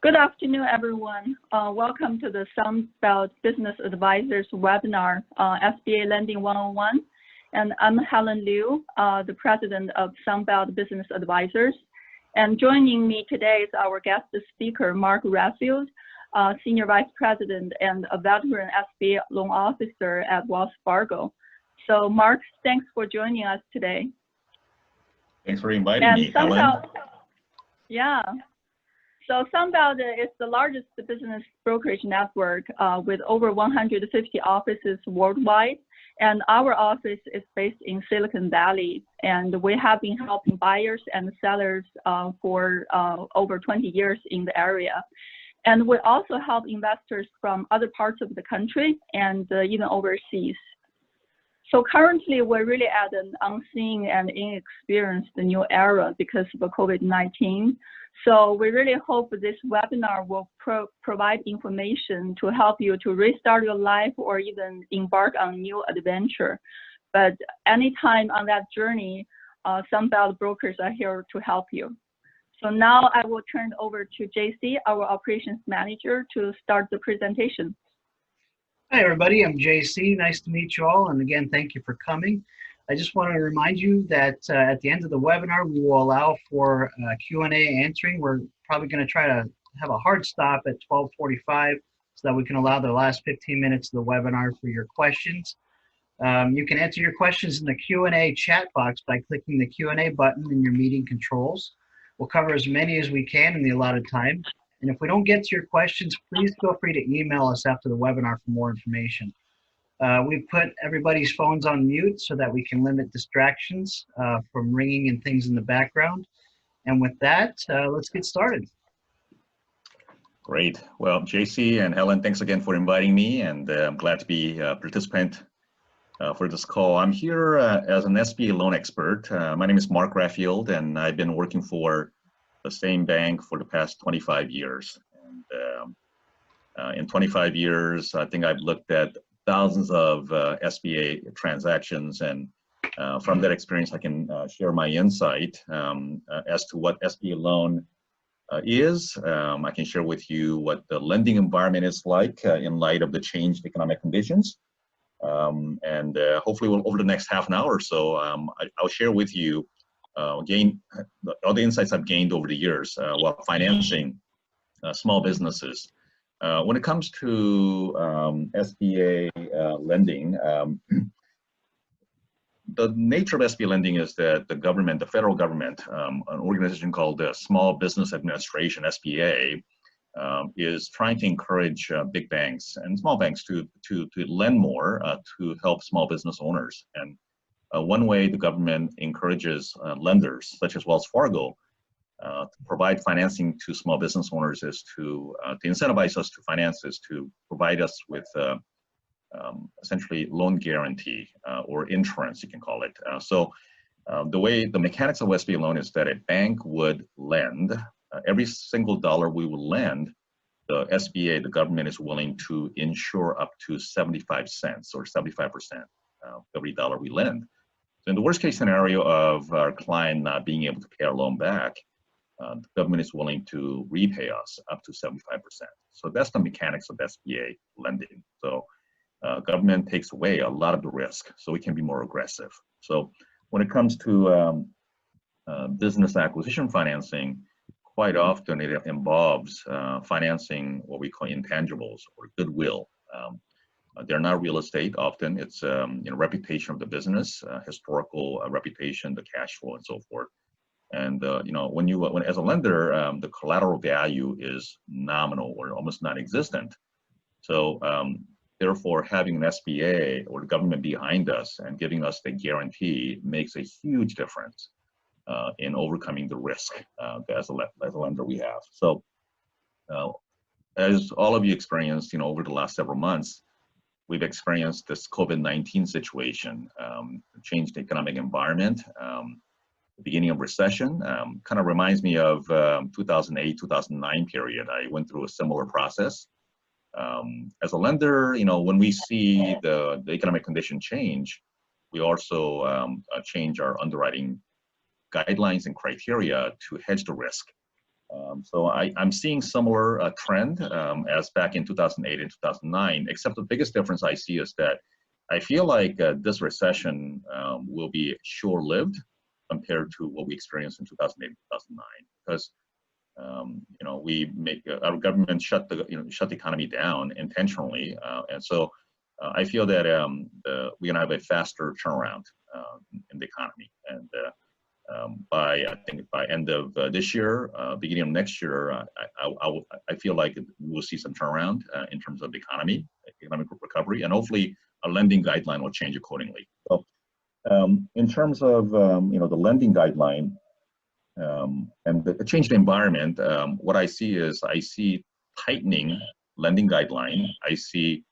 Good afternoon, everyone. Welcome to the Sunbelt Business Advisors webinar, SBA Lending 101. And I'm Helen Liu, the president of Sunbelt Business Advisors. And joining me today is our guest speaker, Mark Raffield, Senior Vice President and a veteran SBA loan officer at Wells Fargo. So Mark, thanks for joining us today. Thanks for inviting me, Helen. Yeah. So Sunbelt is the largest business brokerage network with over 150 offices worldwide. And our office is based in Silicon Valley. And we have been helping buyers and sellers for over 20 years in the area. And we also help investors from other parts of the country and even overseas. So currently, we're really at an unseen and inexperienced new era because of COVID-19. So we really hope this webinar will provide information to help you to restart your life or even embark on a new adventure. But anytime on that journey, Sunbelt brokers are here to help you. So now I will turn it over to JC, our operations manager, to start the presentation. Hi, everybody. I'm JC. Nice to meet you all. And again, thank you for coming. I just want to remind you that at the end of the webinar, we will allow for Q&A answering. We're probably going to try to have a hard stop at 12:45 so that we can allow the last 15 minutes of the webinar for your questions. You can answer your questions in the Q&A chat box by clicking the Q&A button in your meeting controls. We'll cover as many as we can in the allotted time. And if we don't get to your questions, please feel free to email us after the webinar for more information. We've put everybody's phones on mute so that we can limit distractions from ringing and things in the background. And with that, let's get started. Great. Well, JC and Helen, thanks again for inviting me, and I'm glad to be a participant for this call. I'm here as an SBA loan expert. My name is Mark Raffield, and I've been working for the same bank for the past 25 years. And in 25 years, I think I've looked at thousands of SBA transactions, and from that experience, I can share my insight as to what SBA loan is. I can share with you what the lending environment is like in light of the changed economic conditions. And hopefully, over the next half an hour or so, I'll share with you all the insights I've gained over the years while financing small businesses. When it comes to SBA lending, the nature of SBA lending is that the government, the federal government, an organization called the Small Business Administration, SBA, is trying to encourage big banks and small banks to lend more to help small business owners. And one way the government encourages lenders, such as Wells Fargo, to provide financing to small business owners is to incentivize us to finance, is to provide us with essentially loan guarantee or insurance, you can call it. So the mechanics of SBA loan is that a bank would lend, every single dollar we would lend, the SBA, the government is willing to insure up to 75 cents or 75% every dollar we lend. So in the worst case scenario of our client not being able to pay our loan back, the government is willing to repay us up to 75%. So that's the mechanics of SBA lending. So government takes away a lot of the risk, so we can be more aggressive. So when it comes to business acquisition financing, quite often it involves financing what we call intangibles or goodwill. They're not real estate. Often it's reputation of the business, historical reputation, the cash flow, and so forth. And when as a lender, the collateral value is nominal or almost non-existent. So therefore, having an SBA or the government behind us and giving us the guarantee makes a huge difference in overcoming the risk as a lender we have. So as all of you experienced, over the last several months, we've experienced this COVID-19 situation, changed economic environment, the beginning of recession. Kind of reminds me of 2008, 2009 period. I went through a similar process. As a lender, when we see the economic condition change, we also change our underwriting guidelines and criteria to hedge the risk. So I'm seeing similar trend as back in 2008 and 2009, except the biggest difference I see is that I feel like this recession will be short-lived compared to what we experienced in 2008 and 2009, because you know, our government shut the economy down intentionally, and so I feel that we're gonna have a faster turnaround in the economy, and I think by end of this year, beginning of next year, I feel like we'll see some turnaround in terms of the economic recovery, and hopefully a lending guideline will change accordingly. So, in terms of the lending guideline and the changed environment, what I see tightening lending guideline. I see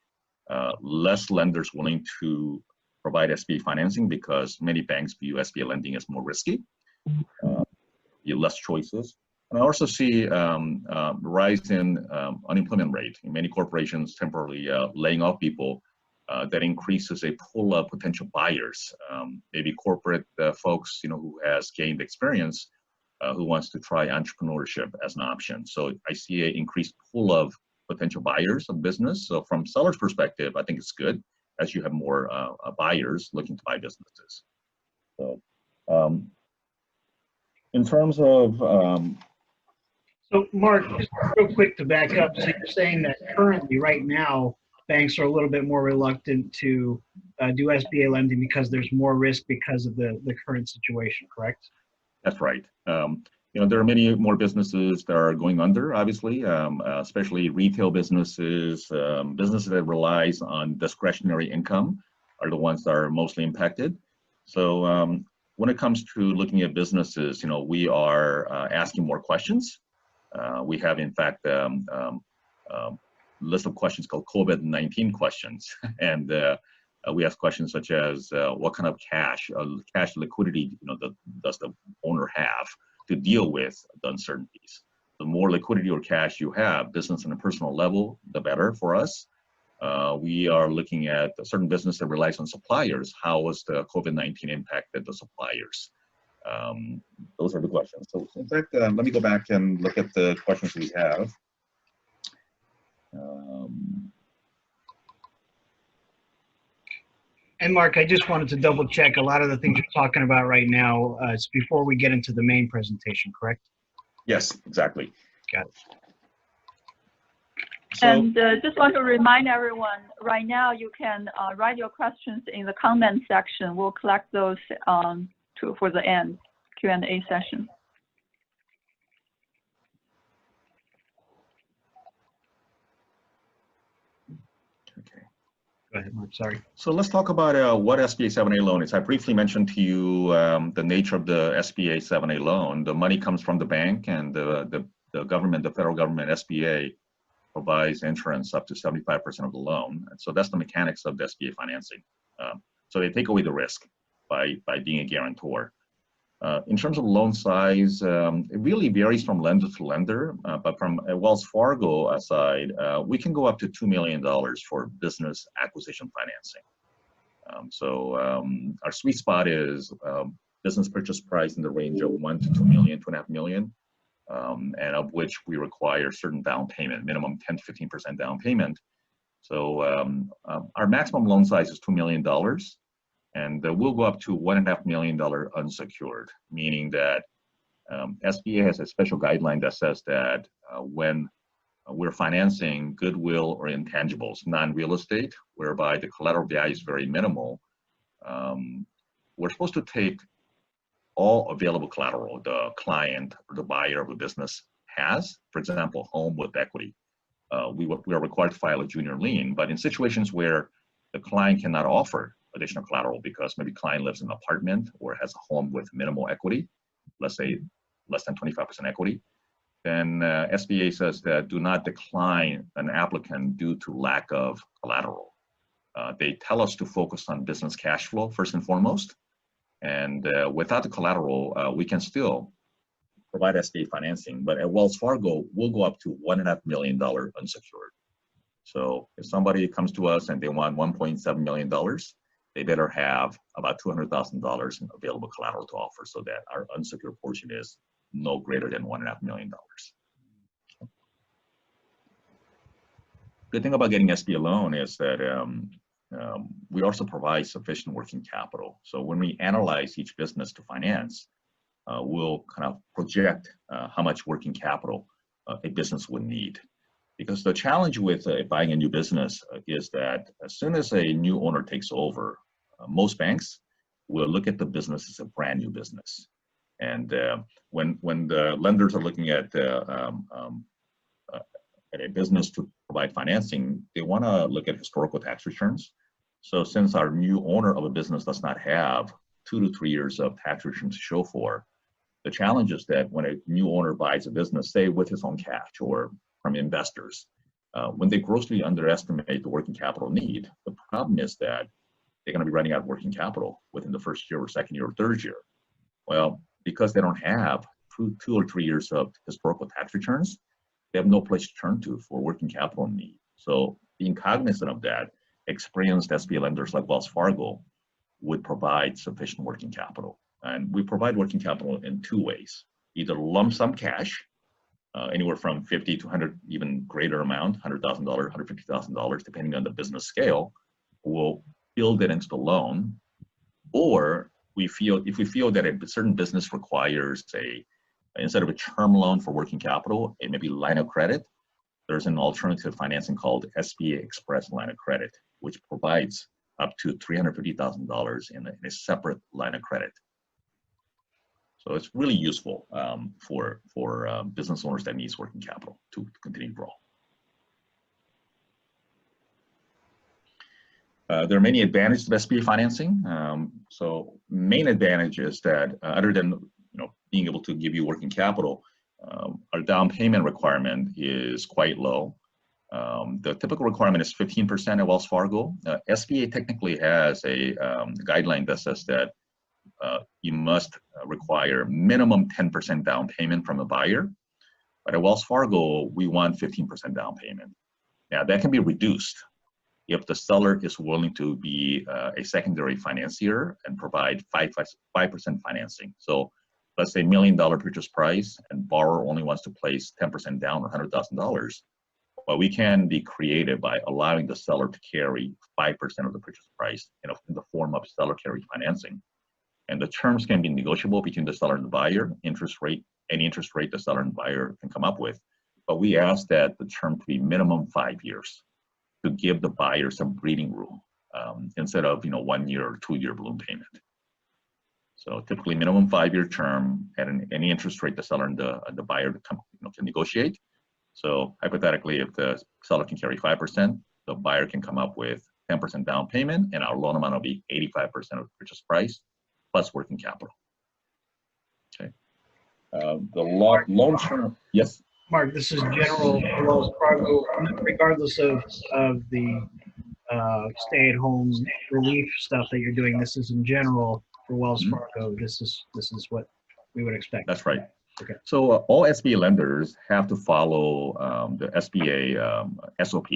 less lenders willing to provide SBA financing because many banks view SBA lending as more risky. You less choices. And I also see rise in unemployment rate. Many corporations temporarily laying off people. That increases a pool of potential buyers. Maybe corporate folks, who has gained experience, who wants to try entrepreneurship as an option. So I see an increased pool of potential buyers of business. So from seller's perspective, I think it's good as you have more buyers looking to buy businesses. So in terms of So Mark, just real quick to back up, so you're saying that currently, right now, banks are a little bit more reluctant to do SBA lending because there's more risk because of the current situation, correct? That's right. There are many more businesses that are going under, obviously, especially retail businesses, businesses that relies on discretionary income are the ones that are mostly impacted. So when it comes to looking at businesses, we are asking more questions. We have, in fact, list of questions called COVID-19 questions, and we ask questions such as what kind of cash liquidity does the owner have to deal with the uncertainties. The more liquidity or cash you have, business on a personal level, the better for us. We are looking at a certain business that relies on suppliers. How has the COVID-19 impacted the suppliers? Those are the questions. So in fact, let me go back and look at the questions we have. And Mark, I just wanted to double check a lot of the things you're talking about right now. It's before we get into the main presentation, correct? Yes, exactly. Got it. So, and just want to remind everyone, right now you can write your questions in the comment section. We'll collect those for the end Q&A session. Okay. Go ahead, Mark, sorry. So let's talk about what SBA 7A loan is. I briefly mentioned to you the nature of the SBA 7A loan. The money comes from the bank, and the government, the federal government, SBA, provides insurance up to 75% of the loan. And so that's the mechanics of the SBA financing. So they take away the risk by being a guarantor. In terms of loan size, it really varies from lender to lender, but from a Wells Fargo side, we can go up to $2 million for business acquisition financing. So our sweet spot is business purchase price in the range of $1 to $2 million, $2.5 million, and of which we require certain down payment, minimum 10 to 15% down payment. So our maximum loan size is $2 million. And we'll go up to $1.5 million unsecured, meaning that SBA has a special guideline that says that when we're financing goodwill or intangibles, non-real estate, whereby the collateral value is very minimal, we're supposed to take all available collateral the client or the buyer of the business has. For example, home with equity. We are required to file a junior lien, but in situations where the client cannot offer additional collateral because maybe client lives in an apartment or has a home with minimal equity, let's say less than 25% equity, then SBA says that do not decline an applicant due to lack of collateral. They tell us to focus on business cash flow first and foremost, and without the collateral, we can still provide SBA financing, but at Wells Fargo, we'll go up to $1.5 million unsecured. So if somebody comes to us and they want $1.7 million, they better have about $200,000 in available collateral to offer so that our unsecured portion is no greater than $1.5 million. Good thing about getting SBA loan is that we also provide sufficient working capital. So when we analyze each business to finance, we'll kind of project how much working capital a business would need. Because the challenge with buying a new business is that as soon as a new owner takes over, most banks will look at the business as a brand new business. And when the lenders are looking at a business to provide financing, they want to look at historical tax returns. So since our new owner of a business does not have 2 to 3 years of tax returns to show for, the challenge is that when a new owner buys a business, say with his own cash or from investors, when they grossly underestimate the working capital need, the problem is that they're going to be running out of working capital within the first year or second year or third year. Well, because they don't have 2 or 3 years of historical tax returns, they have no place to turn to for working capital need. So being cognizant of that, experienced SBA lenders like Wells Fargo would provide sufficient working capital. And we provide working capital in 2 ways, either lump sum cash, anywhere from 50 to 100, even greater amount, $100,000, $150,000, depending on the business scale. We'll build it into the loan, or if we feel that a certain business requires instead of a term loan for working capital, it may be line of credit, there's an alternative financing called SBA Express line of credit, which provides up to $350,000 in a separate line of credit. So it's really useful for business owners that needs working capital to continue to grow. There are many advantages of SBA financing. So main advantage is that other than being able to give you working capital, our down payment requirement is quite low. The typical requirement is 15% at Wells Fargo. SBA technically has a guideline that says that you must require minimum 10% down payment from a buyer. But at Wells Fargo, we want 15% down payment. Now, that can be reduced if the seller is willing to be a secondary financier and provide 5% financing. So let's say $1 million purchase price and borrower only wants to place 10% down or $100,000. But we can be creative by allowing the seller to carry 5% of the purchase price in the form of seller carry financing. And the terms can be negotiable between the seller and the buyer, any interest rate the seller and buyer can come up with. But we ask that the term to be minimum 5 years to give the buyer some breathing room instead of 1 year or 2 year balloon payment. So typically minimum 5-year term at any interest rate the seller and the buyer can negotiate. So hypothetically, if the seller can carry 5%, the buyer can come up with 10% down payment, and our loan amount will be 85% of the purchase price plus working capital. Okay. The loan term, yes? Mark, this is general for Wells Fargo, regardless of the stay-at-home relief stuff that you're doing. This is in general for Wells Fargo. This is what we would expect. That's right. Okay. So all SBA lenders have to follow the SBA SOP,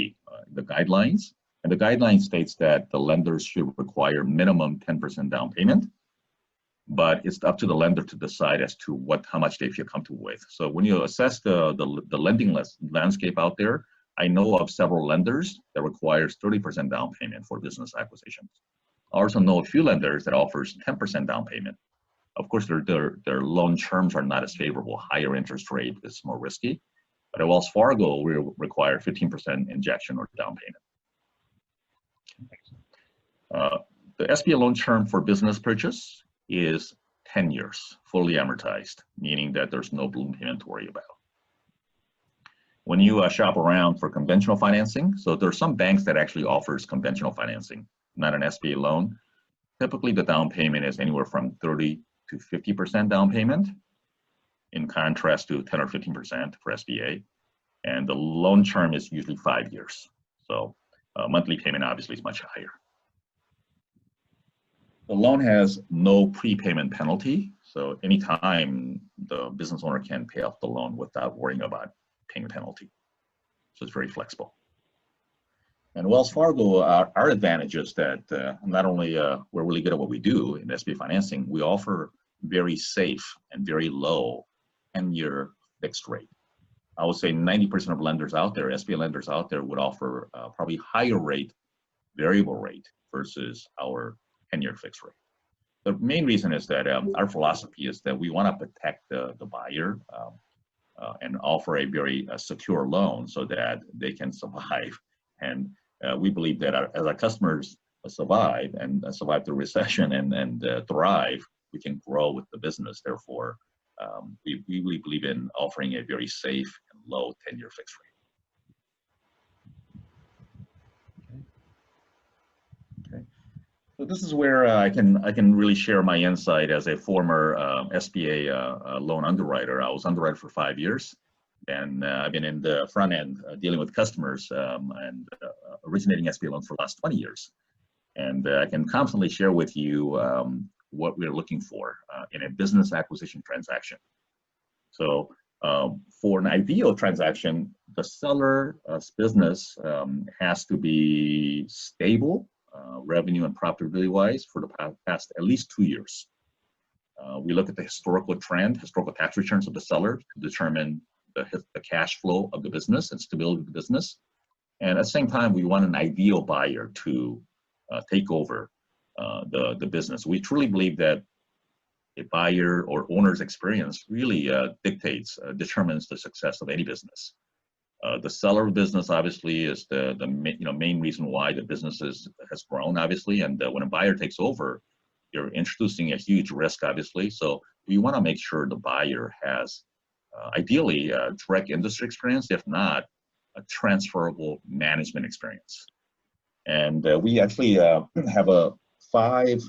the guidelines. And the guideline states that the lenders should require minimum 10% down payment, but it's up to the lender to decide as to how much they feel comfortable with. So when you assess the lending landscape out there, I know of several lenders that requires 30% down payment for business acquisitions. I also know a few lenders that offers 10% down payment. Of course, their loan terms are not as favorable. Higher interest rate is more risky. But at Wells Fargo, we require 15% injection or down payment. The SBA loan term for business purchase is 10 years, fully amortized, meaning that there's no balloon payment to worry about. When you shop around for conventional financing, so there are some banks that actually offers conventional financing, not an SBA loan. Typically, the down payment is anywhere from 30 to 50% down payment, in contrast to 10 or 15% for SBA. And the loan term is usually 5 years. So monthly payment obviously is much higher. The loan has no prepayment penalty. So anytime the business owner can pay off the loan without worrying about paying a penalty. So it's very flexible. And Wells Fargo, our advantage is that not only we're really good at what we do in SBA financing, we offer very safe and very low 10-year fixed rate. I would say 90% of lenders out there, SBA lenders out there, would offer probably higher rate, variable rate versus our 10-year fixed rate. The main reason is that our philosophy is that we want to protect the buyer and offer a very secure loan so that they can survive. And we believe that as our customers survive and survive the recession and thrive, we can grow with the business. Therefore, we really believe in offering a very safe and low 10-year fixed rate. So this is where I can really share my insight as a former SBA loan underwriter. I was underwriter for 5 years, and I've been in the front end dealing with customers and originating SBA loans for the last 20 years. And I can confidently share with you what we're looking for in a business acquisition transaction. So for an ideal transaction, the seller's business has to be stable, revenue and profitability wise, for the past at least 2 years. We look at the historical trend, historical tax returns of the seller to determine the cash flow of the business and stability of the business. And at the same time, we want an ideal buyer to take over the business. We truly believe that a buyer or owner's experience really determines the success of any business. The seller of business obviously is the main reason why the business has grown, obviously. And when a buyer takes over, you're introducing a huge risk, obviously. So we want to make sure the buyer has ideally direct industry experience, if not a transferable management experience. And we actually have 5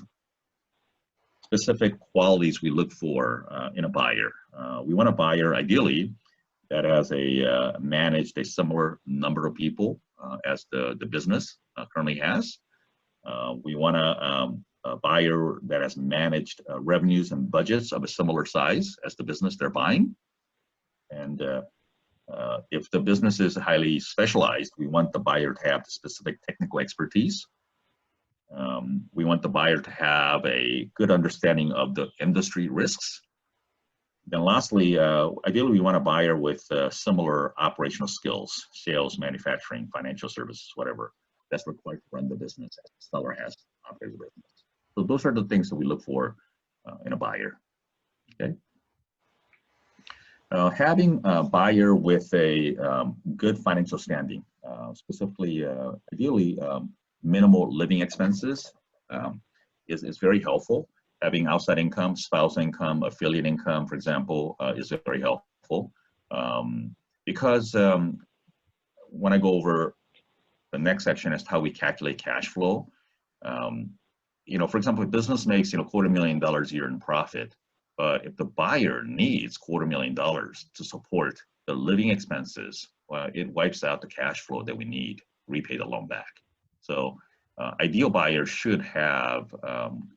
specific qualities we look for in a buyer. We want a buyer ideally that has managed a similar number of people as the business currently has. We want a buyer that has managed revenues and budgets of a similar size as the business they're buying. And if the business is highly specialized, we want the buyer to have the specific technical expertise. We want the buyer to have a good understanding of the industry risks. Then lastly, ideally we want a buyer with similar operational skills, sales, manufacturing, financial services, whatever that's required to run the business as the seller has operated the business. So those are the things that we look for in a buyer. Okay. Having a buyer with a good financial standing, specifically, ideally, minimal living expenses is very helpful. Having outside income, spouse income, affiliate income, for example, is very helpful. Because when I go over the next section as to how we calculate cash flow, for example, if business makes $250,000 a year in profit, but if the buyer needs $250,000 to support the living expenses, well, it wipes out the cash flow that we need to repay the loan back. So ideal buyers should have,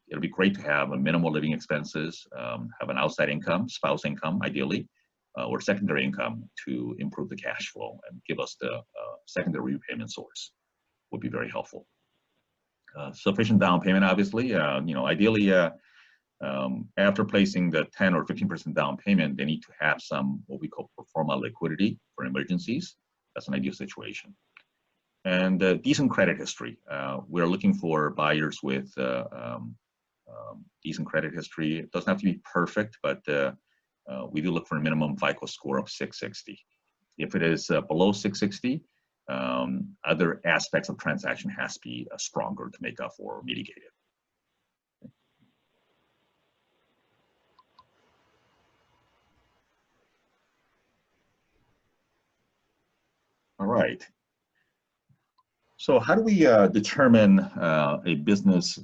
it'll be great to have a minimal living expenses, have an outside income, spouse income ideally, or secondary income to improve the cash flow and give us the secondary repayment source would be very helpful. Sufficient down payment, obviously, ideally, after placing the 10 or 15% down payment, they need to have some what we call pro forma liquidity for emergencies. That's an ideal situation. And decent credit history. We're looking for buyers with decent credit history. It doesn't have to be perfect, but we do look for a minimum FICO score of 660. If it is below 660, other aspects of transaction has to be stronger to make up for or mitigate it. All right. So how do we determine a business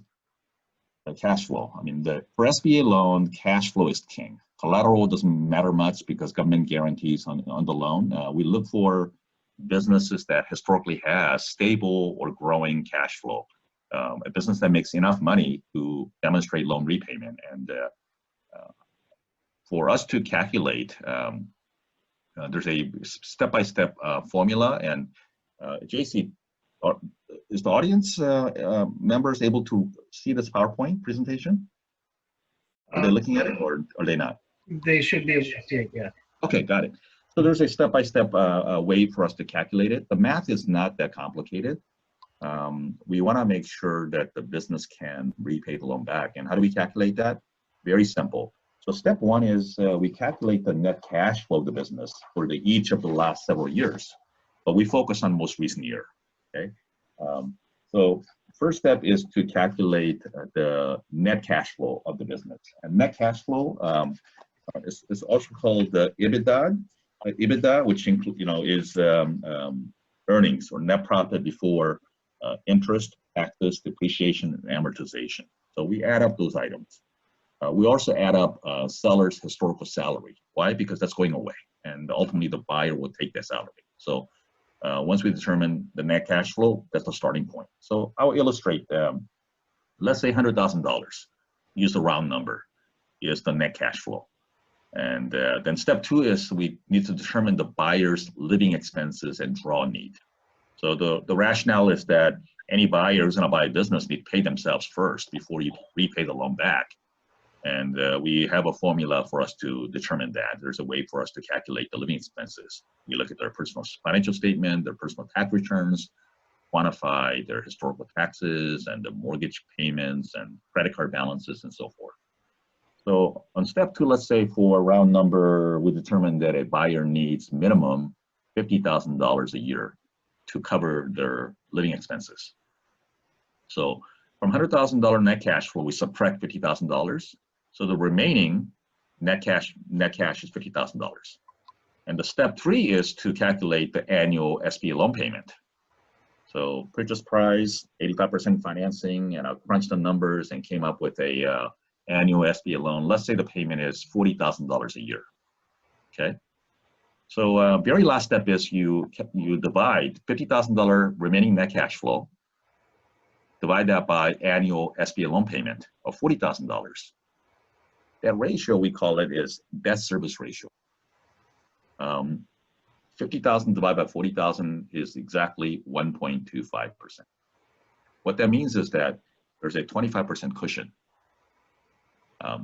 cash flow? I mean, for SBA loan, cash flow is king. Collateral doesn't matter much because government guarantees on the loan. We look for businesses that historically has stable or growing cash flow. A business that makes enough money to demonstrate loan repayment. And for us to calculate, there's a step-by-step formula. And JC, is the audience members able to see this PowerPoint presentation? Are they looking at it or are they not? They should be able to see it, yeah. Okay, got it. So there's a step-by-step way for us to calculate it. The math is not that complicated. We want to make sure that the business can repay the loan back. And how do we calculate that? Very simple. So step one is we calculate the net cash flow of the business for each of the last several years, but we focus on most recent year. Okay. So first step is to calculate the net cash flow of the business. And net cash flow is also called the EBITDA. EBITDA, which include, is earnings or net profit before interest, taxes, depreciation, and amortization. So we add up those items. We also add up seller's historical salary. Why? Because that's going away, and ultimately the buyer will take that salary. So once we determine the net cash flow, that's the starting point. So I'll illustrate. Let's say $100,000. Use a round number. Is the net cash flow. And then step two is we need to determine the buyer's living expenses and draw need. So the rationale is that any buyer who's going to buy a business need to pay themselves first before you repay the loan back. And we have a formula for us to determine that. There's a way for us to calculate the living expenses. We look at their personal financial statement, their personal tax returns, quantify their historical taxes and the mortgage payments and credit card balances and so forth. So on step two, let's say for a round number, we determined that a buyer needs minimum $50,000 a year to cover their living expenses. So from $100,000 net cash flow, we subtract $50,000. So the remaining net cash is $50,000. And the step three is to calculate the annual SBA loan payment. So purchase price, 85% financing, and I crunched the numbers and came up with a annual SBA loan. Let's say the payment is $40,000 a year. Okay. So very last step is you divide $50,000 remaining net cash flow, divide that by annual SBA loan payment of $40,000. That ratio, we call it, is debt service ratio. 50,000 divided by 40,000 is exactly 1.25%. What that means is that there's a 25% cushion.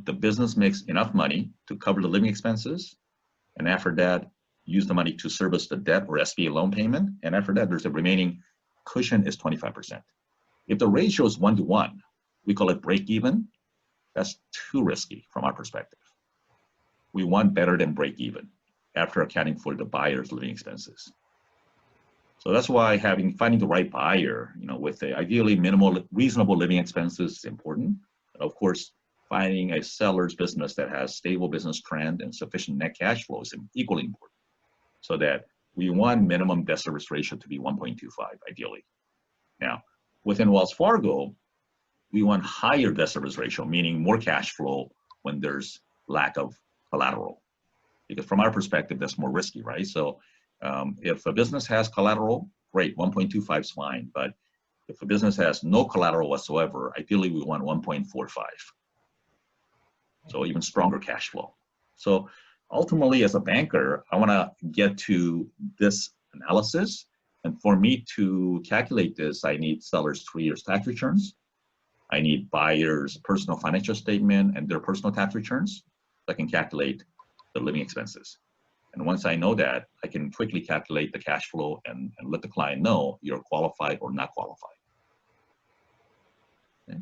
The business makes enough money to cover the living expenses, and after that, use the money to service the debt or SBA loan payment, and after that, there's a remaining cushion is 25%. If the ratio is 1-to-1, we call it break even. That's too risky from our perspective. We want better than break even after accounting for the buyer's living expenses. So that's why finding the right buyer, with ideally minimal, reasonable living expenses is important. And of course, finding a seller's business that has stable business trend and sufficient net cash flow is equally important. So that we want minimum debt service ratio to be 1.25 ideally. Now, within Wells Fargo, we want higher debt service ratio, meaning more cash flow when there's lack of collateral. Because from our perspective, that's more risky, right? So if a business has collateral, great, 1.25 is fine. But if a business has no collateral whatsoever, ideally we want 1.45. So even stronger cash flow. So ultimately, as a banker, I want to get to this analysis. And for me to calculate this, I need sellers' 3 years tax returns. I need buyers' personal financial statement and their personal tax returns. So I can calculate the living expenses. And once I know that, I can quickly calculate the cash flow and let the client know you're qualified or not qualified. Okay.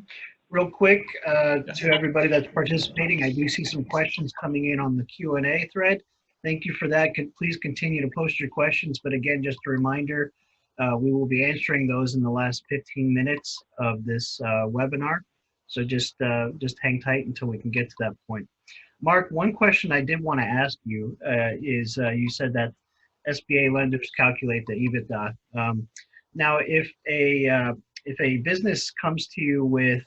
Real quick, to everybody that's participating, I do see some questions coming in on the Q&A thread. Thank you for that. Please continue to post your questions. But again, just a reminder, we will be answering those in the last 15 minutes of this webinar. So just hang tight until we can get to that point. Mark, one question I did want to ask you is you said that SBA lenders calculate the EBITDA. Now, if a business comes to you with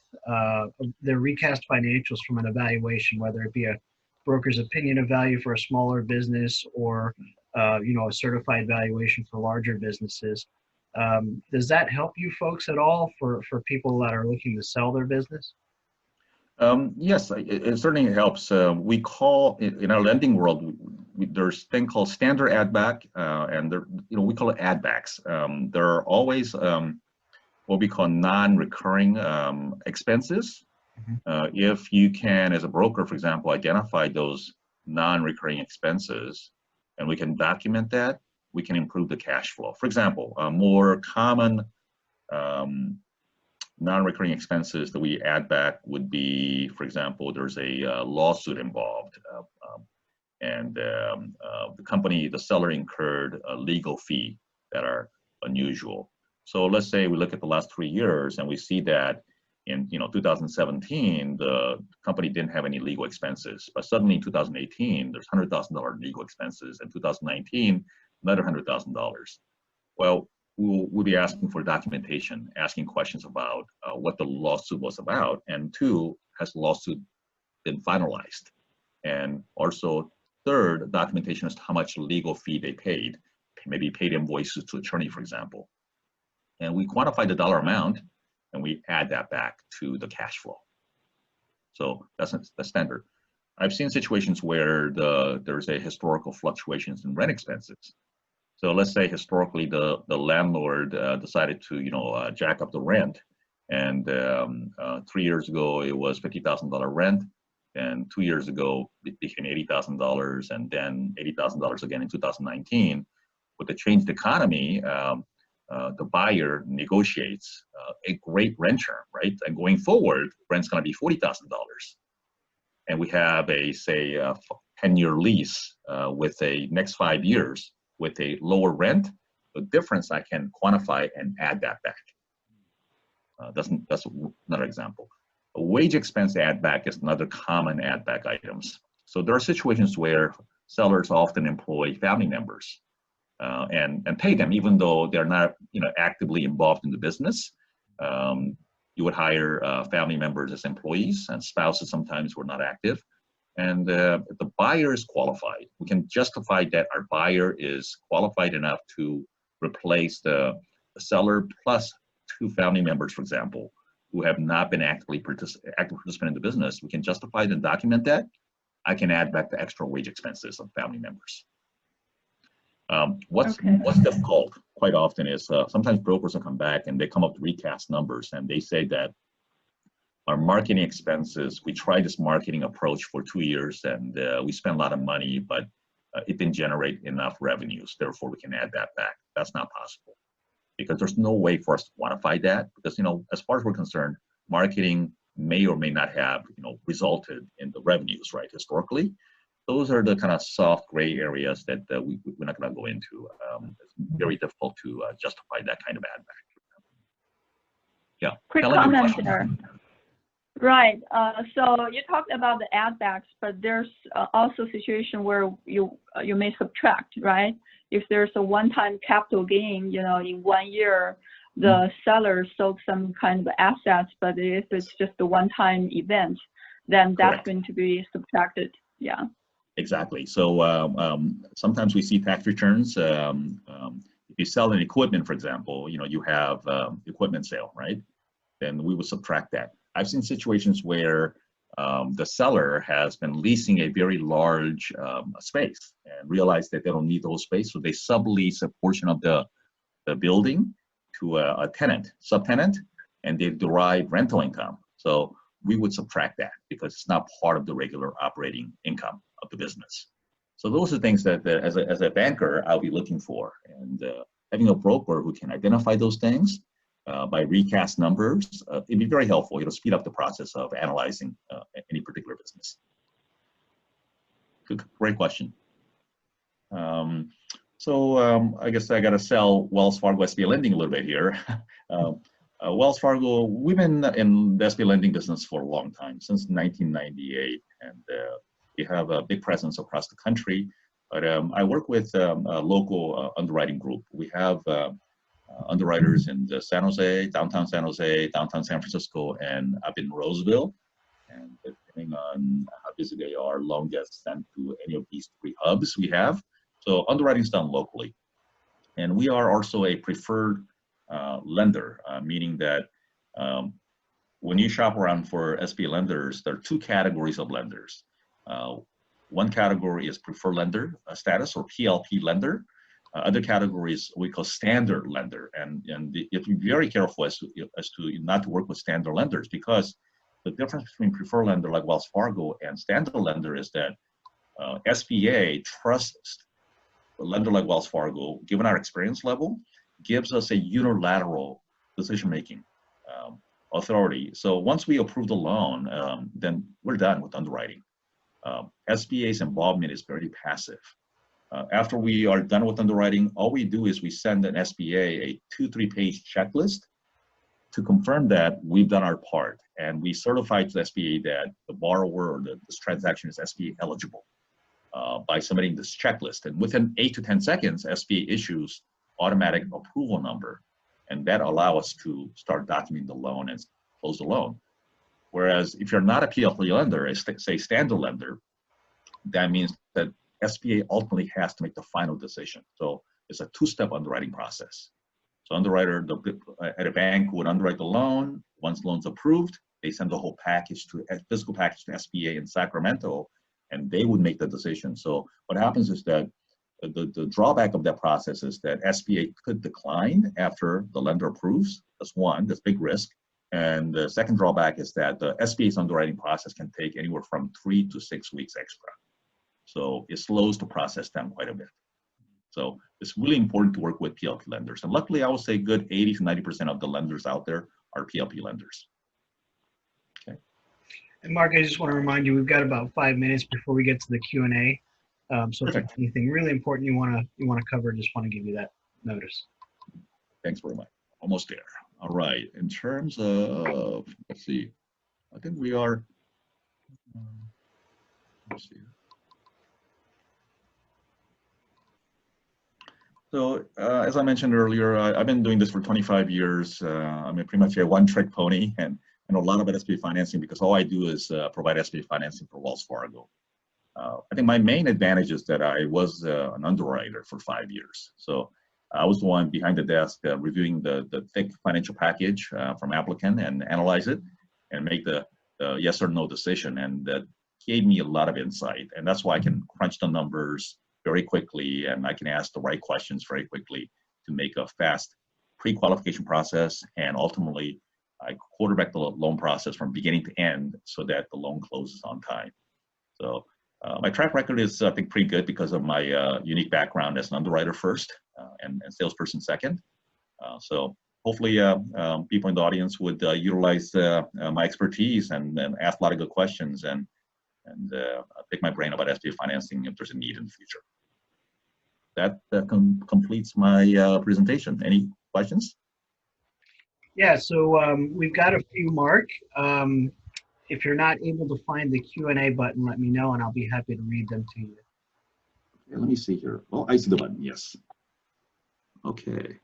their recast financials from an evaluation, whether it be a broker's opinion of value for a smaller business or a certified valuation for larger businesses, does that help you folks at all for people that are looking to sell their business? Yes, it certainly helps. We call in our lending world, there's a thing called standard add back, and we call it add backs. There are always what we call non-recurring expenses. Mm-hmm. If you can, as a broker, for example, identify those non-recurring expenses, and we can document that, we can improve the cash flow. For example, a more common non-recurring expenses that we add back would be, for example, there's a lawsuit involved, and the company, the seller incurred a legal fee that are unusual. So let's say we look at the last 3 years and we see that in 2017, the company didn't have any legal expenses, but suddenly in 2018, there's $100,000 legal expenses, and 2019, another $100,000. Well, we'll be asking for documentation, asking questions about what the lawsuit was about, and 2, has the lawsuit been finalized? And also, 3rd, documentation as to how much legal fee they paid, maybe paid invoices to attorney, for example. And we quantify the dollar amount, and we add that back to the cash flow. So that's the standard. I've seen situations where there's a historical fluctuations in rent expenses. So let's say historically the landlord decided to jack up the rent, and 3 years ago it was $50,000 rent, and 2 years ago it became $80,000, and then $80,000 again in 2019. With the changed economy, the buyer negotiates a great rent term, right? And going forward, rent's going to be $40,000, and we have a 10-year lease with a next 5 years with a lower rent. The difference I can quantify and add that back. That's another example. A wage expense add back is another common add back items. So there are situations where sellers often employ family members and pay them even though they're not actively involved in the business. You would hire family members as employees, and spouses sometimes were not active. And if the buyer is qualified, we can justify that our buyer is qualified enough to replace the seller plus 2 family members, for example, who have not been active participant in the business. We can justify and document that. I can add back the extra wage expenses of family members. What's difficult quite often is sometimes brokers will come back and they come up with recast numbers, and they say that our marketing expenses, we tried this marketing approach for 2 years, and we spent a lot of money, but it didn't generate enough revenues. Therefore, we can add that back. That's not possible, because there's no way for us to quantify that. Because as far as we're concerned, marketing may or may not have resulted in the revenues, right? Historically, those are the kind of soft gray areas that we're not going to go into. It's very difficult to justify that kind of add back. Yeah. Quick comment there. Right. So you talked about the add backs, but there's also a situation where you may subtract, right? If there's a one-time capital gain, in 1 year, the seller sold some kind of assets, but if it's just a one-time event, then that's Correct. going to be subtracted. Yeah. Exactly. So sometimes we see tax returns. If you sell an equipment, for example, you have equipment sale, right? Then we would subtract that. I've seen situations where the seller has been leasing a very large space and realized that they don't need the whole space, so they sublease a portion of the building to a tenant, subtenant, and they derive rental income. So we would subtract that because it's not part of the regular operating income of the business. So those are things that as a banker, I'll be looking for. And having a broker who can identify those things by recast numbers, it'd be very helpful. It'll speed up the process of analyzing any particular business. Good, great question. I guess I got to sell Wells Fargo SBA lending a little bit here. Wells Fargo, we've been in the SBA lending business for a long time, since 1998, and we have a big presence across the country. But I work with a local underwriting group. We have underwriters in San Jose, downtown San Francisco, and up in Roseville. And depending on how busy they are, loan gets sent to any of these 3 hubs we have. So underwriting is done locally. And we are also a preferred lender, meaning that when you shop around for SBA lenders, there are 2 categories of lenders. One category is preferred lender status, or PLP lender. Other categories we call standard lender, and you have to be very careful as to not to work with standard lenders, because the difference between preferred lender like Wells Fargo and standard lender is that SBA trusts a lender like Wells Fargo, given our experience level, gives us a unilateral decision-making authority. So once we approve the loan, then we're done with underwriting. SBA's involvement is very passive. After we are done with underwriting, all we do is we send an SBA a 2-3 page checklist to confirm that we've done our part, and we certify to the SBA that the borrower or this transaction is SBA eligible by submitting this checklist. And within 8 to 10 seconds, SBA issues automatic approval number, and that allows us to start documenting the loan and close the loan. Whereas if you're not a PLP lender, say standard lender, that means that SBA ultimately has to make the final decision. So it's a 2-step underwriting process. So underwriter at a bank would underwrite the loan. Once the loan's approved, they send the whole package physical package to SBA in Sacramento, and they would make the decision. So what happens is that the drawback of that process is that SBA could decline after the lender approves. That's one, that's big risk. And the second drawback is that the SBA's underwriting process can take anywhere from 3 to 6 weeks extra. So it slows the process down quite a bit. So it's really important to work with PLP lenders. And luckily, I would say good 80 to 90% of the lenders out there are PLP lenders. Okay. And Mark, I just want to remind you, we've got about 5 minutes before we get to the Q&A. So if there's anything really important you want to cover, just want to give you that notice. Thanks very much. Almost there. All right. In terms of, let's see, I think we are, let's see. So as I mentioned earlier, I've been doing this for 25 years. I'm pretty much a one-trick pony, and I know a lot about SBA financing because all I do is provide SBA financing for Wells Fargo. I think my main advantage is that I was an underwriter for 5 years. So I was the one behind the desk reviewing the thick financial package from applicant and analyze it and make the yes or no decision. And that gave me a lot of insight. And that's why I can crunch the numbers very quickly, and I can ask the right questions very quickly to make a fast pre-qualification process, and ultimately I quarterback the loan process from beginning to end so that the loan closes on time. So my track record is, I think, pretty good because of my unique background as an underwriter first and salesperson second. So hopefully people in the audience would utilize my expertise and ask a lot of good questions and pick my brain about SBA financing if there's a need in the future. That completes my presentation. Any questions? Yeah, so we've got a few, Mark. If you're not able to find the Q&A button, let me know and I'll be happy to read them to you. Okay, let me see here. Oh, I see the button, yes. Okay.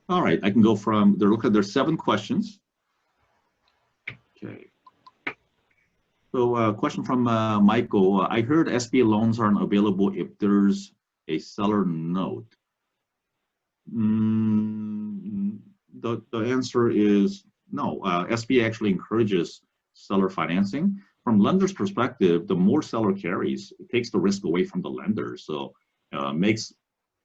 All right, I can go from, there's 7 questions. Okay. So question from Michael. I heard SBA loans aren't available if there's a seller note. The answer is no. SBA actually encourages seller financing. From lender's perspective, the more seller carries, it takes the risk away from the lender. So makes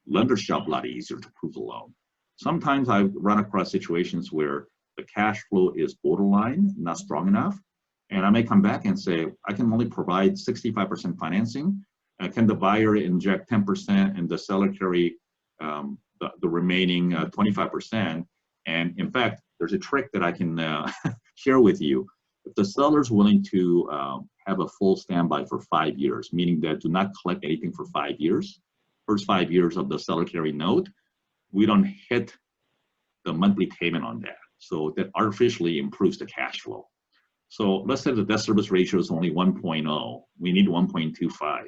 lender's job a lot easier to approve the loan. Sometimes I've run across situations where the cash flow is borderline, not strong enough. And I may come back and say, I can only provide 65% financing. Can the buyer inject 10% and the seller carry the remaining 25%? And in fact, there's a trick that I can share with you. If the seller's willing to have a full standby for 5 years, meaning that do not collect anything for 5 years, first 5 years of the seller carry note, we don't hit the monthly payment on that. So that artificially improves the cash flow. So let's say the debt service ratio is only 1.0. We need 1.25.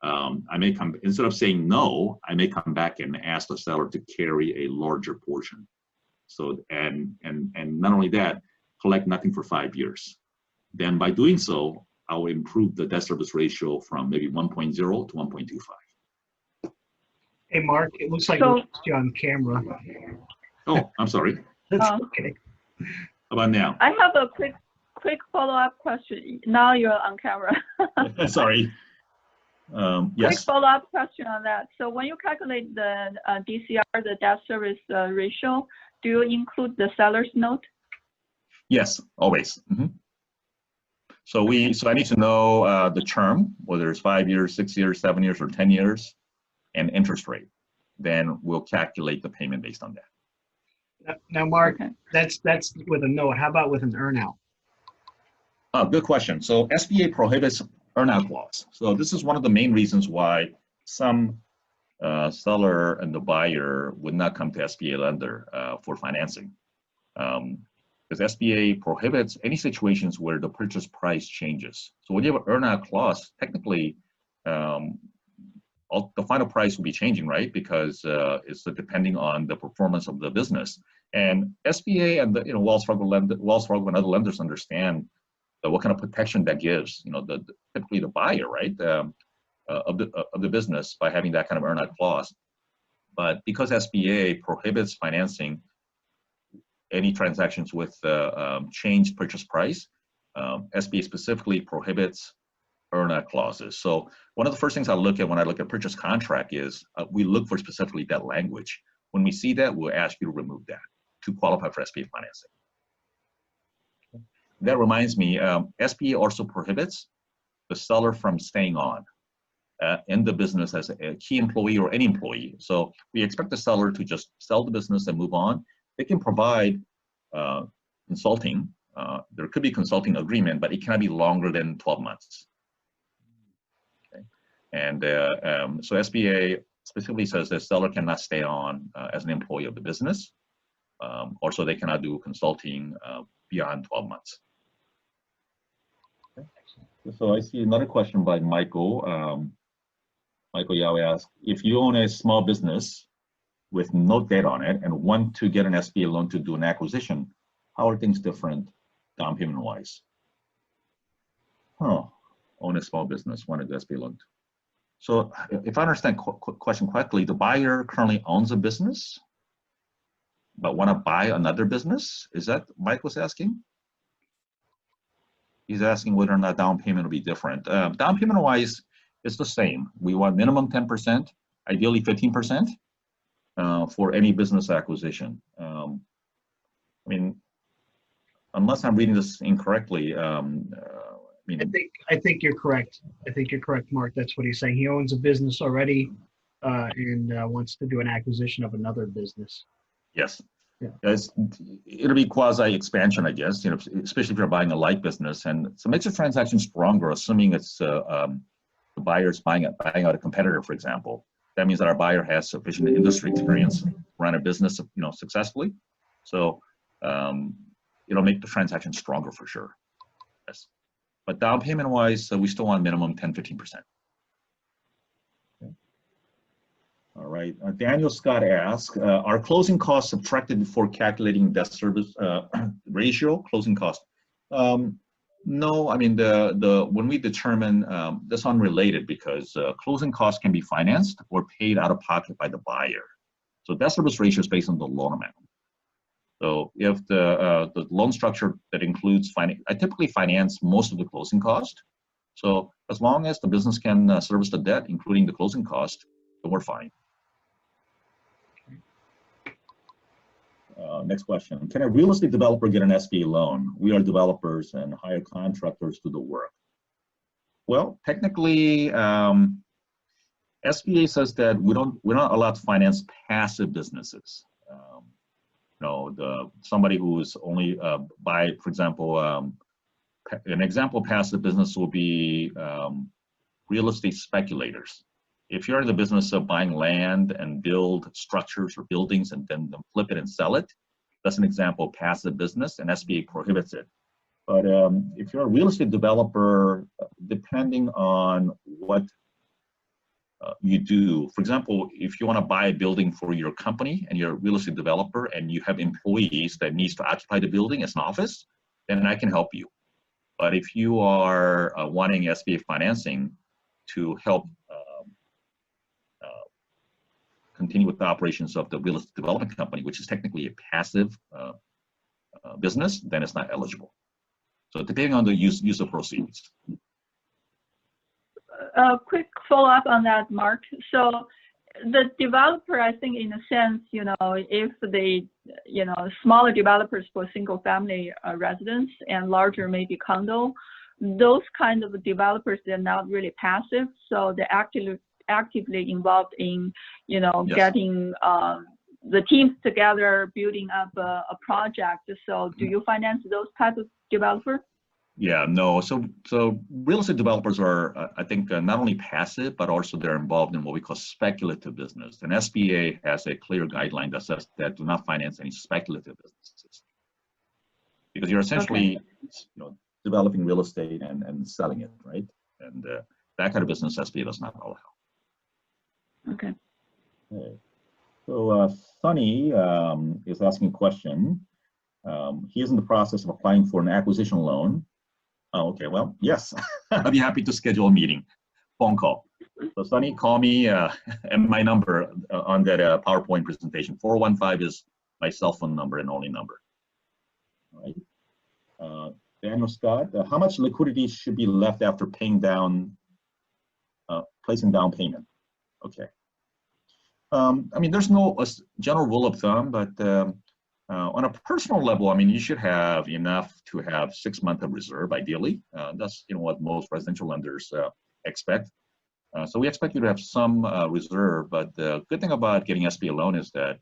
I may come, instead of saying no, I may come back and ask the seller to carry a larger portion. So, and not only that, collect nothing for 5 years. Then by doing so, I will improve the debt service ratio from maybe 1.0 to 1.25. Hey, Mark, it looks like we lost you on camera. Oh, I'm sorry. That's okay. How about now? I have a quick follow-up question. Now you're on camera. Sorry. Yes. Quick follow-up question on that. So when you calculate the DCR, the debt service ratio, do you include the seller's note? Yes, always. So I need to know the term, whether it's 5 years, 6 years, 7 years, or 10 years, and interest rate. Then we'll calculate the payment based on that. Now, Mark, Okay. that's with a note. How about with an earnout? Oh, good question. So SBA prohibits earnout clause. So this is one of the main reasons why some seller and the buyer would not come to SBA lender for financing. Because SBA prohibits any situations where the purchase price changes. So when you have an earnout clause, technically, the final price will be changing, right? Because it's depending on the performance of the business. And SBA and the Wells Fargo and other lenders understand what kind of protection that gives. Typically the buyer, right, of the business by having that kind of earnout clause. But because SBA prohibits financing any transactions with changed purchase price, SBA specifically prohibits earnout clauses. So one of the first things I look at when I look at purchase contract is we look for specifically that language. When we see that, we'll ask you to remove that to qualify for SBA financing. That reminds me, SBA also prohibits the seller from staying on in the business as a key employee or any employee. So we expect the seller to just sell the business and move on. They can provide consulting. There could be consulting agreement, but it cannot be longer than 12 months. Okay. And so SBA specifically says the seller cannot stay on as an employee of the business. Also, they cannot do consulting beyond 12 months. Okay. So I see another question by Michael. Michael Yao asked, if you own a small business with no debt on it and want to get an SBA loan to do an acquisition, how are things different down payment wise? Own a small business, want to do SBA loan. So if I understand question correctly, the buyer currently owns a business, but want to buy another business? Is that Michael's asking? He's asking whether or not down payment will be different. Down payment wise, it's the same. We want minimum 10%, ideally 15%. For any business acquisition. I mean, unless I'm reading this incorrectly, I think you're correct. I think you're correct, Mark. That's what he's saying. He owns a business already and wants to do an acquisition of another business. Yes. Yeah. It'll be quasi expansion, I guess. Especially if you're buying a light business, and so it makes a transaction stronger, assuming it's the buyer's buying out a competitor, for example. That means that our buyer has sufficient industry experience, run a business, successfully. So it'll make the transaction stronger for sure. Yes. But down payment wise, we still want minimum 10-15%. Okay. All right. Daniel Scott asks, are closing costs subtracted before calculating debt service ratio? Closing cost? No, I mean, when we determine, that's unrelated because closing costs can be financed or paid out of pocket by the buyer. So debt service ratio is based on the loan amount. So if the loan structure that includes I typically finance most of the closing cost. So as long as the business can service the debt, including the closing cost, then we're fine. Next question. Can a real estate developer get an SBA loan? We are developers and hire contractors to do the work. Well, technically, SBA says that we're not allowed to finance passive businesses. Somebody who is only for example, an example of passive business will be real estate speculators. If you're in the business of buying land and build structures or buildings and then flip it and sell it, that's an example of passive business, and SBA prohibits it. But if you're a real estate developer, depending on what you do, for example, if you want to buy a building for your company and you're a real estate developer and you have employees that needs to occupy the building as an office, then I can help you. But if you are wanting SBA financing to help continue with the operations of the real estate development company, which is technically a passive business, then it's not eligible. So depending on the use of proceeds. A quick follow-up on that, Mark. So the developer, I think in a sense, if they, smaller developers for single family residence and larger maybe condo, those kind of developers, they're not really passive, so they're actively involved in, you know, Yes. getting the teams together, building up a project. So do you finance those type of developers? Yeah, no. So real estate developers are, I think, not only passive, but also they're involved in what we call speculative business. And SBA has a clear guideline that says that do not finance any speculative businesses, because you're essentially, you know, developing real estate and selling it, right? And that kind of business SBA does not allow. Okay. Okay. So Sonny is asking a question. He is in the process of applying for an acquisition loan. Oh, okay, well, yes, I'd be happy to schedule a meeting, phone call. So Sonny, call me and my number on that PowerPoint presentation. 415 is my cell phone number and only number. All right. Daniel Scott, how much liquidity should be left after paying down, placing down payment? Okay. I mean, there's no general rule of thumb, but on a personal level, I mean, you should have enough to have 6 months of reserve, ideally. That's, you know, what most residential lenders expect. So we expect you to have some reserve, but the good thing about getting SBA loan is that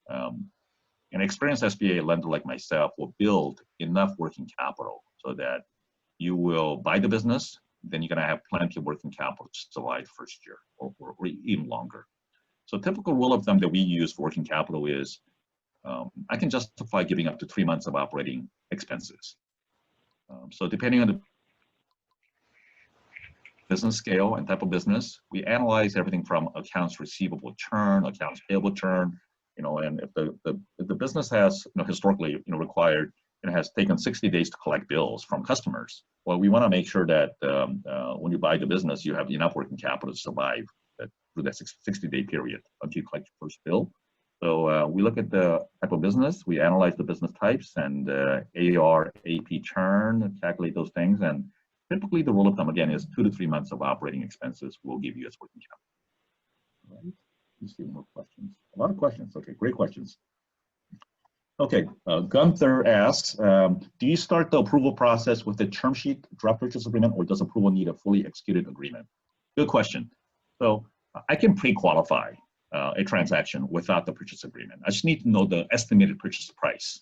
an experienced SBA lender like myself will build enough working capital so that you will buy the business, then you're gonna have plenty of working capital to survive the first year or even longer. So typical rule of thumb that we use for working capital is I can justify giving up to 3 months of operating expenses. So depending on the business scale and type of business, we analyze everything from accounts receivable churn, accounts payable churn, you know, and if the business has, you know, historically, you know, required, it has taken 60 days to collect bills from customers. Well, we want to make sure that when you buy the business, you have enough working capital to survive through that 60-day period until you collect your first bill. So we look at the type of business, we analyze the business types and AR, AP churn, calculate those things. And typically the rule of thumb, again, is 2 to 3 months of operating expenses will give you as working capital. All right, let's see more questions. A lot of questions. Okay, great questions. Okay, Gunther asks, do you start the approval process with the term sheet draft purchase agreement, or does approval need a fully executed agreement? Good question. So I can pre-qualify a transaction without the purchase agreement. I just need to know the estimated purchase price.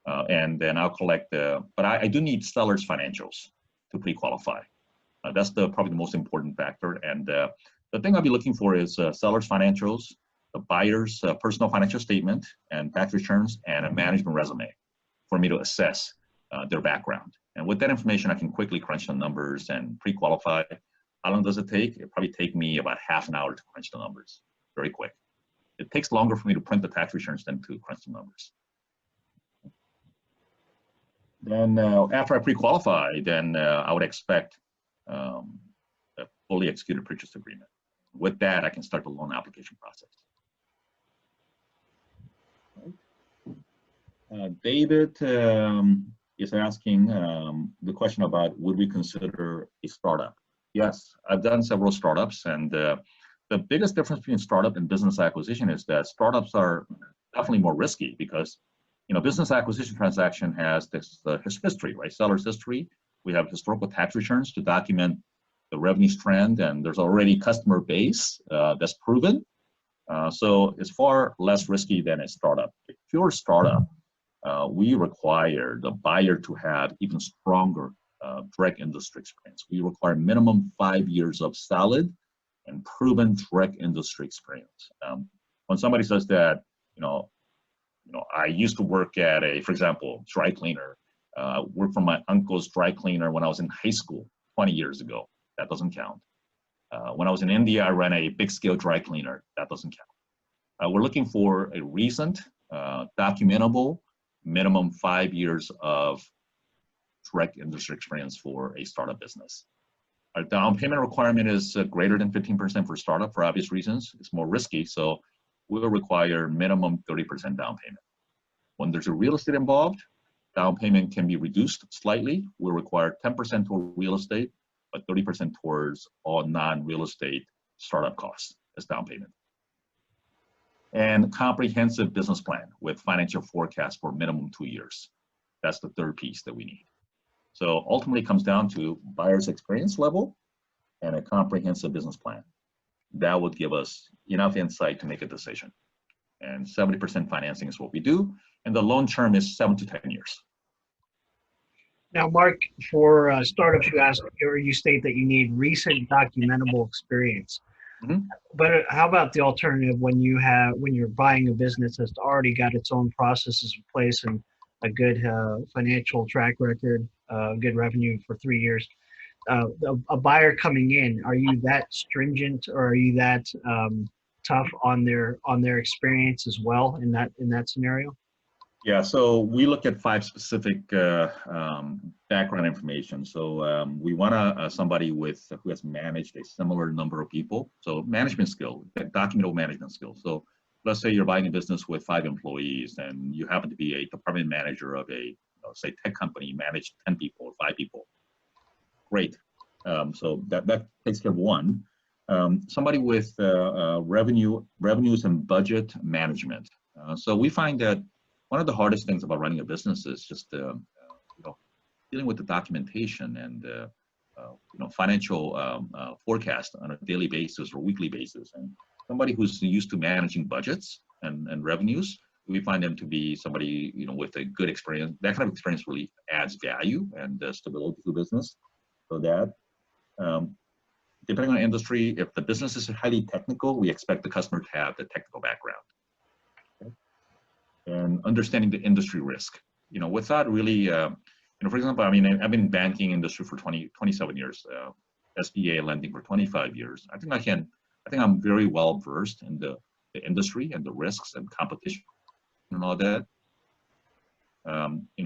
And then I'll collect but I do need seller's financials to pre-qualify. That's probably the most important factor. And the thing I'll be looking for is seller's financials, the buyer's personal financial statement and tax returns, and a management resume for me to assess their background. And with that information, I can quickly crunch the numbers and pre-qualify. How long does it take? It'll probably take me about half an hour to crunch the numbers. Very quick. It takes longer for me to print the tax returns than to crunch the numbers. Then after I pre-qualify, then I would expect a fully executed purchase agreement. With that, I can start the loan application process. David is asking the question about would we consider a startup? Yes, I've done several startups, and the biggest difference between startup and business acquisition is that startups are definitely more risky because, you know, business acquisition transaction has this history, right? Seller's history. We have historical tax returns to document the revenue trend, and there's already customer base that's proven. So it's far less risky than a startup. A pure startup, we require the buyer to have even stronger direct industry experience. We require minimum 5 years of solid and proven direct industry experience. When somebody says that, you know, I used to work at for example, dry cleaner, worked for my uncle's dry cleaner when I was in high school 20 years ago. That doesn't count. When I was in India, I ran a big scale dry cleaner. That doesn't count. We're looking for a recent, documentable, minimum 5 years of direct industry experience for a startup business. Our down payment requirement is greater than 15% for startup for obvious reasons. It's more risky, so we will require minimum 30% down payment. When there's a real estate involved, down payment can be reduced slightly. We'll require 10% toward real estate, but 30% towards all non-real estate startup costs as down payment. And comprehensive business plan with financial forecast for minimum 2 years. That's the third piece that we need. So ultimately it comes down to buyer's experience level and a comprehensive business plan. That would give us enough insight to make a decision. And 70% financing is what we do. And the loan term is 7 to 10 years. Now, Mark, for startups, you state that you need recent documentable experience. Mhm. But how about the alternative when you're buying a business that's already got its own processes in place and a good financial track record, good revenue for 3 years? A buyer coming in, are you that stringent or are you that tough on their experience as well in that scenario? Yeah, so we look at 5 specific background information. So we want somebody who has managed a similar number of people. So management skill, documentable management skills. So let's say you're buying a business with 5 employees and you happen to be a department manager of a, say, tech company, you manage 10 people or 5 people. Great. So that takes care of one. Somebody with revenues and budget management. So we find that one of the hardest things about running a business is just dealing with the documentation and financial forecast on a daily basis or weekly basis. And somebody who's used to managing budgets and revenues, we find them to be somebody with a good experience. That kind of experience really adds value and stability to the business. So that depending on industry, if the business is highly technical, we expect the customer to have the technical background. And understanding the industry risk, without really, for example, I mean, I've been in banking industry for 27 years, SBA lending for 25 years. I think I'm very well versed in the industry and the risks and competition and all that.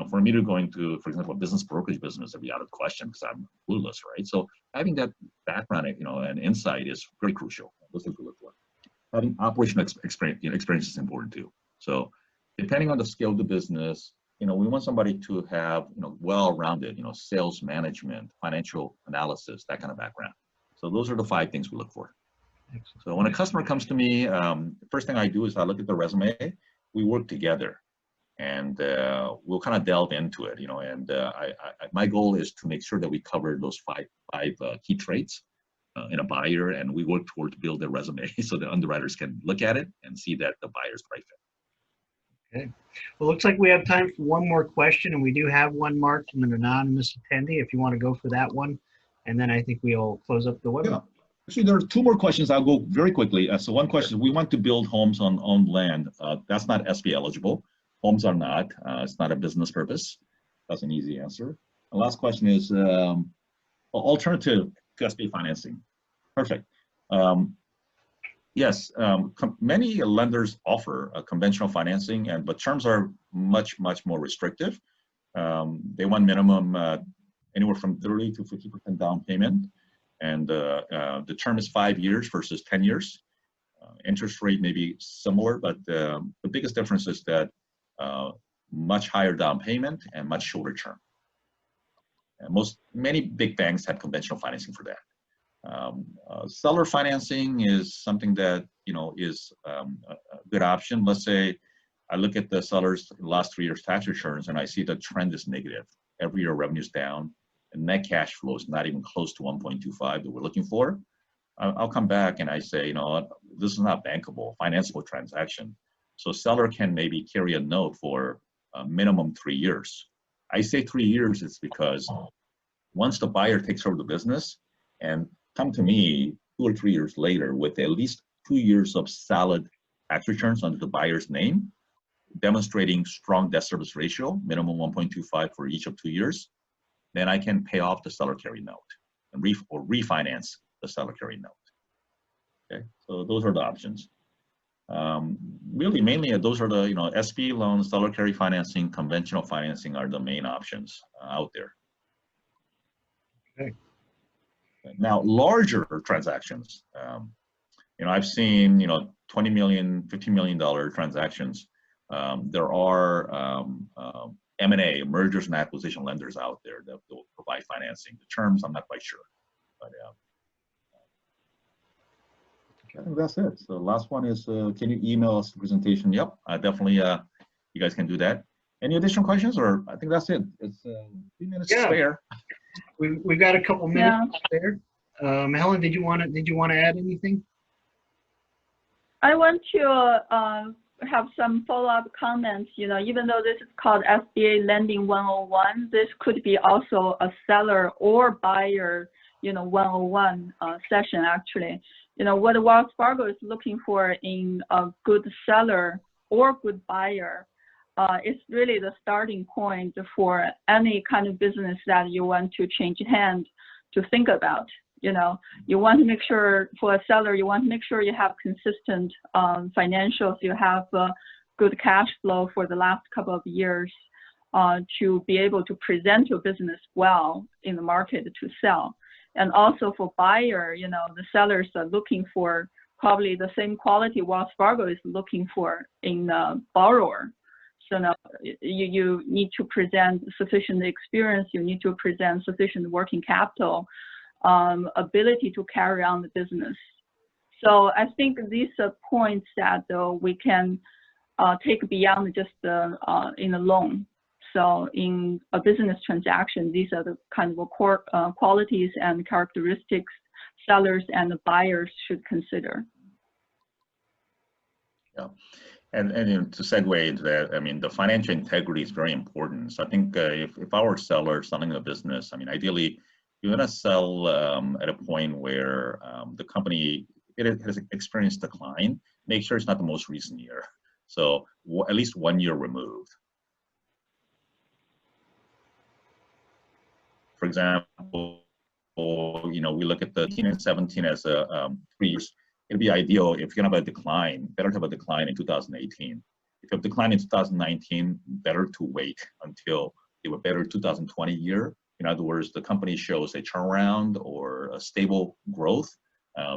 For me to go into, for example, a business brokerage business would be out of the question because I'm clueless, right? So having that background, and insight is very crucial. Those things we look for. Having operational experience is important too. So depending on the scale of the business, we want somebody to have, well-rounded, sales management, financial analysis, that kind of background. So those are the 5 things we look for. Excellent. So when a customer comes to me, the first thing I do is I look at the resume. We work together, and we'll kind of delve into it, and my goal is to make sure that we cover those five key traits in a buyer, and we work toward to build their resume so the underwriters can look at it and see that the buyer's the right fit. Okay. Well, looks like we have time for one more question, and we do have one, Mark, from an anonymous attendee, if you want to go for that one. And then I think we'll close up the webinar. Yeah. Actually, there are 2 more questions. I'll go very quickly. So one question, we want to build homes on owned land. That's not SBA eligible. Homes are not. It's not a business purpose. That's an easy answer. The last question is alternative to SBA financing. Perfect. Yes, many lenders offer conventional financing, but terms are much more restrictive. They want minimum anywhere from 30 to 50% down payment, and the term is 5 years versus 10 years. Interest rate may be similar, but the biggest difference is that much higher down payment and much shorter term. And many big banks have conventional financing for that. Seller financing is something that is a good option. Let's say I look at the seller's last 3 years tax returns and I see the trend is negative. Every year revenue's down and net cash flow is not even close to 1.25 that we're looking for. I'll come back and I say, this is not bankable, financeable transaction. So seller can maybe carry a note for a minimum 3 years. I say 3 years is because once the buyer takes over the business and come to me 2 or 3 years later with at least 2 years of solid tax returns under the buyer's name, demonstrating strong debt service ratio, minimum 1.25 for each of 2 years, then I can pay off the seller carry note and refinance the seller carry note. Okay, so those are the options. Really, mainly those are the SBA loans, seller carry financing, conventional financing are the main options out there. Okay. Now, larger transactions, I've seen, $20 million, $15 million transactions. There are M&A, mergers and acquisition lenders out there that will provide financing. The terms, I'm not quite sure, but I think that's it. So the last one is, can you email us the presentation? Yep, definitely, you guys can do that. Any additional questions, or I think that's it. It's 3 minutes spare. We've got a couple minutes there. Helen, did you want to add anything? I want to have some follow-up comments. You know, even though this is called SBA Lending 101, this could be also a seller or buyer, you know, 101 session actually. You know, what Wells Fargo is looking for in a good seller or good buyer is really the starting point for any kind of business that you want to change hand to think about. You know, you want to make sure for a seller, you want to make sure you have consistent financials, you have good cash flow for the last couple of years to be able to present your business well in the market to sell. And also for buyer, you know, the sellers are looking for probably the same quality Wells Fargo is looking for in a borrower. So now you need to present sufficient experience, you need to present sufficient working capital, ability to carry on the business. So I think these are points that we can take beyond just in a loan. So in a business transaction, these are the kind of core qualities and characteristics sellers and the buyers should consider. Yeah. And you know, to segue into that, I mean, the financial integrity is very important. So I think if our seller is selling a business, I mean, ideally, you're going to sell at a point where the company has experienced decline. Make sure it's not the most recent year. So at least 1 year removed. For example, you know, we look at the 18 and 17 as 3 years. It'd be ideal if you're gonna have a decline, better to have a decline in 2018. If you have a decline in 2019, better to wait until you have a better 2020 year. In other words, the company shows a turnaround or a stable growth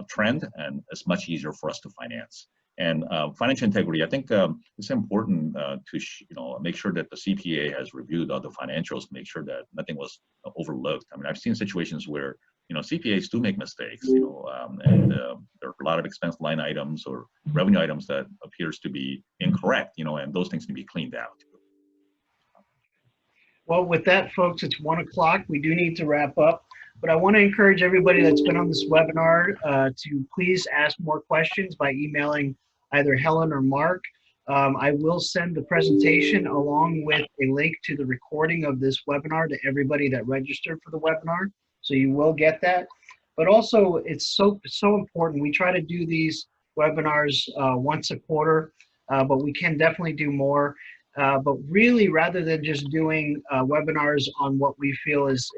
trend, and it's much easier for us to finance. And financial integrity, I think it's important to make sure that the CPA has reviewed all the financials, make sure that nothing was overlooked. I mean, I've seen situations where CPAs do make mistakes, and there are a lot of expense line items or revenue items that appears to be incorrect, and those things can be cleaned out. Well, with that, folks, it's 1 o'clock. We do need to wrap up, but I want to encourage everybody that's been on this webinar to please ask more questions by emailing either Helen or Mark. I will send the presentation along with a link to the recording of this webinar to everybody that registered for the webinar. So you will get that. But also, it's so important. We try to do these webinars once a quarter, but we can definitely do more. But really, rather than just doing webinars on what we feel is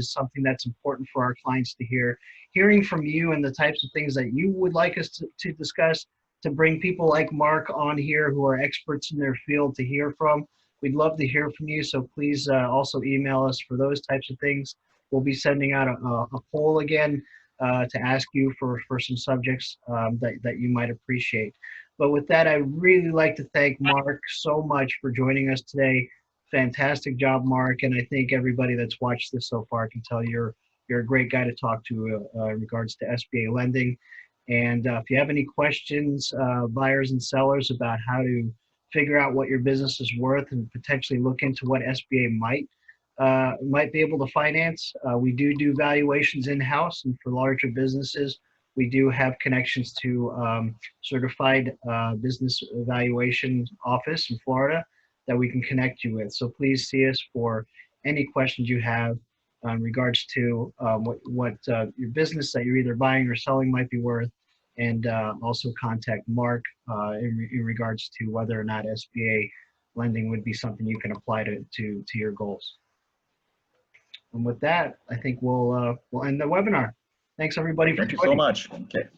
something that's important for our clients to hear, hearing from you and the types of things that you would like us to discuss, to bring people like Mark on here who are experts in their field to hear from. We'd love to hear from you, so please also email us for those types of things. We'll be sending out a poll again to ask you for some subjects that you might appreciate. But with that, I'd really like to thank Mark so much for joining us today. Fantastic job, Mark, and I think everybody that's watched this so far can tell you're a great guy to talk to in regards to SBA lending. And if you have any questions, buyers and sellers, about how to figure out what your business is worth and potentially look into what SBA might be able to finance, we do valuations in-house, and for larger businesses, we do have connections to certified business evaluation office in Florida that we can connect you with. So please see us for any questions you have in regards to what your business that you're either buying or selling might be worth, and also contact Mark in regards to whether or not SBA lending would be something you can apply to your goals. And with that, I think we'll end the webinar. Thanks everybody for joining. Thank you so much. Okay.